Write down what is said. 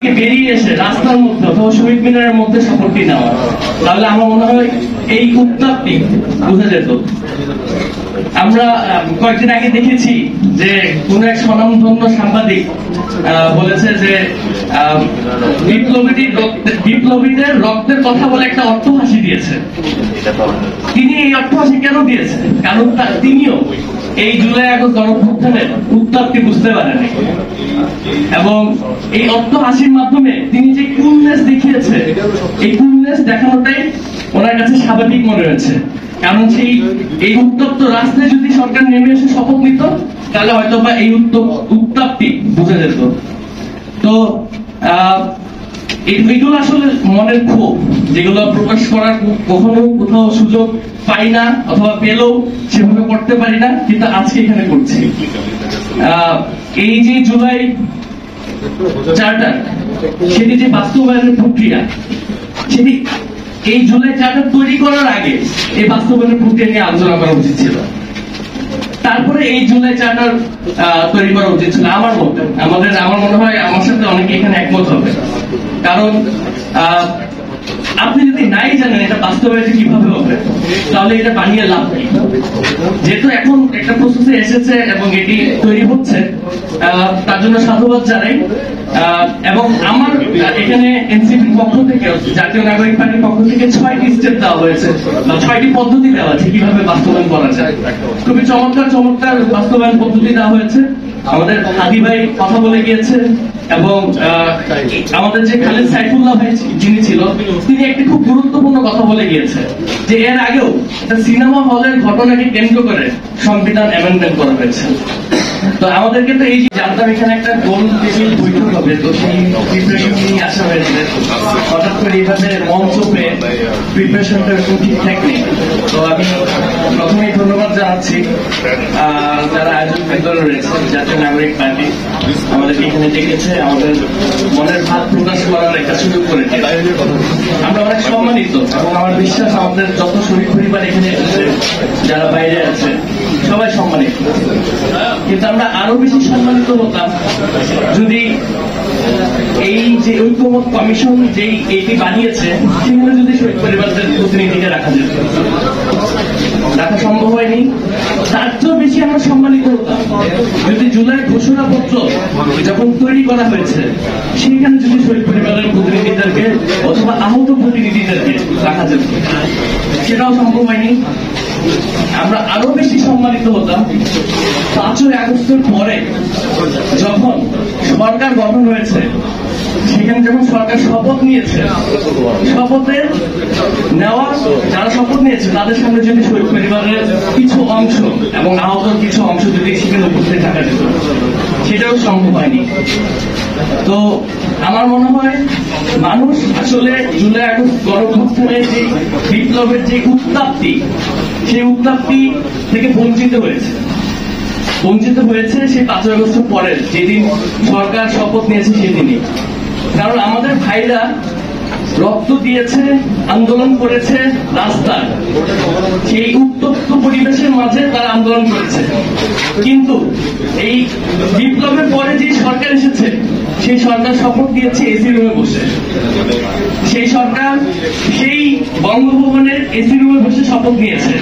বেরিয়ে এসে রাস্তার মধ্যে অথবা শহীদ মিনারের মধ্যে শপথটি নেওয়া, তাহলে আমার মনে হয় এই উত্তাপটি বোঝা যেত। আমরা কয়েকদিন আগে দেখেছি যে কোন এক স্বনামধন্য সাংবাদিক বলেছে যে বিপ্লবীদের রক্তের কথা বলে একটা অট্টহাসি দিয়েছে। তিনি এই অট্টহাসি কেন দিয়েছেন? কারণ তিনিও এই জুলাই আগস্ট গণঅভ্যুত্থানের উত্তাপটি বুঝতে পারেনি, এবং এই অট্টহাসির মাধ্যমে তিনি যে কুলনেস দেখিয়েছে, এই কুলনেস দেখানোটাই ওনার কাছে স্বাভাবিক মনে হয়েছে। কারণ এই উত্তপ্ত রাস্তায় যদি সরকার নেমে এসে শপথ নিত, তাহলে হয়তো বা এই উত্তাপটি বোঝা যেত। তো এইগুলো আসলে মনের ক্ষোভ, যেগুলো প্রকাশ করার কখনো কোথাও সুযোগ পাই না, অথবা পেলেও সেভাবে করতে পারি না, কিন্তু আজকে এখানে করছি। এই যে জুলাই চার্টার, সেটি যে বাস্তবায়নের প্রক্রিয়া, সেটি এই জুলাই চার্টার তৈরি করার আগে এই বাস্তবায়নের প্রক্রিয়া নিয়ে আলোচনা করা উচিত ছিল। তারপরে এই জুলাই চার্টার তৈরি করা উচিত ছিল আমার মতে। আমার মনে হয় আমার সাথে অনেকে এখানে একমত হবে। কারণ আপনি যদি নাই জানেন এটা বাস্তবায়িত কিভাবে হবে, তাহলে এটা বানিয়ে লাভ নেই। যেহেতু এখন একটা প্রসেসে এসেছে এবং এটি তৈরি হচ্ছে, তার জন্য সাধুবাদ জানাই। এবং আমার এখানে এনসিপির পক্ষ থেকে, জাতীয় নাগরিক পার্টির পক্ষ থেকে 6টি স্টেপ দেওয়া হয়েছে, বা 6টি পদ্ধতি দেওয়া আছে কিভাবে বাস্তবায়ন করা যায়। খুবই চমৎকার বাস্তবায়ন পদ্ধতি দেওয়া হয়েছে। আমাদের হাদি ভাই কথা বলে গিয়েছে, এবং আমাদের যে খালেদ সাইফুল্লাহ ভাই যিনি ছিল, তিনি একটি খুব গুরুত্বপূর্ণ কথা বলে গিয়েছে যে এর আগেও একটা সিনেমা হলের ঘটনাকে কেন্দ্র করে সংবিধান অ্যামেন্ডমেন্ট করা হয়েছে। তো আমাদেরকে তো এই যে জানতাম এখানে একটা গোল টেবিল বৈঠক হবে, তো সেই প্রিপারেশন নিয়ে আসা হয়েছে। হঠাৎ করে এইভাবে মঞ্চ পেয়ে প্রিপারেশনটা একটু ঠিকঠাক নেই। তো আমি প্রথমেই ধন্যবাদ জানাচ্ছি যারা আয়োজক দলে রয়েছে, জাতীয় নাগরিক পার্টি আমাদেরকে এখানে ডেকেছে, আমাদের মনের ভাব প্রকাশ করার একটা সুযোগ করে। আমরা অনেক সম্মানিত, এবং আমার বিশ্বাস আমাদের যত শরীর পরিবার এখানে এসেছে, যারা বাইরে আছে, সবাই সম্মানিত। কিন্তু আমরা আরো বেশি সম্মানিত হতাম যদি এই যে ঐক্যমত কমিশন যেই এটি বানিয়েছে, সেখানে যদি শহীদ পরিবারদের প্রতিনিধিকে রাখা যেত। রাখা সম্ভব হয়নি। তার চেয়েও বেশি আমরা সম্মানিত হতাম যদি জুলাই ঘোষণাপত্র যখন তৈরি করা হয়েছে, সেখানে যদি শহীদ পরিবারের প্রতিনিধিদেরকে অথবা আহত প্রতিনিধিদেরকে রাখা যেত। সেটাও সম্ভব হয়নি। আমরা আরো বেশি সম্মানিত হতাম 5ই আগস্টের পরে যখন সরকার গঠন হয়েছে, সেখানে যখন সরকার শপথ নিয়েছে, শপথের নেওয়া যারা শপথ নিয়েছে তাদের সামনে যদি শহীদ পরিবারের কিছু অংশ এবং আহত কিছু অংশ যদি সেখানে উপস্থিত থাকা যেত, সেটাও সম্ভব হয়নি। তো আমার মনে হয় মানুষ আসলে জুলাই আগস্ট গণঅভ্যুত্থানের যে বিপ্লবের যে উত্তাপটি, সেই উত্তাপটি থেকে বঞ্চিত হয়েছে সেই 5ই আগস্টের পরের যেদিন সরকার শপথ নিয়েছে সেদিনই। কারণ আমাদের ভাইরা রক্ত দিয়েছে, আন্দোলন করেছে রাস্তায়, সেই উত্তপ্ত পরিবেশের মাঝে তারা আন্দোলন করেছে। কিন্তু এই বিপ্লবের পরে যে সরকার এসেছে, সেই সরকার শপথ দিয়েছে এসি রুমে বসে। সেই সরকার সেই বঙ্গভবনের এসি রুমে বসে শপথ নিয়েছে।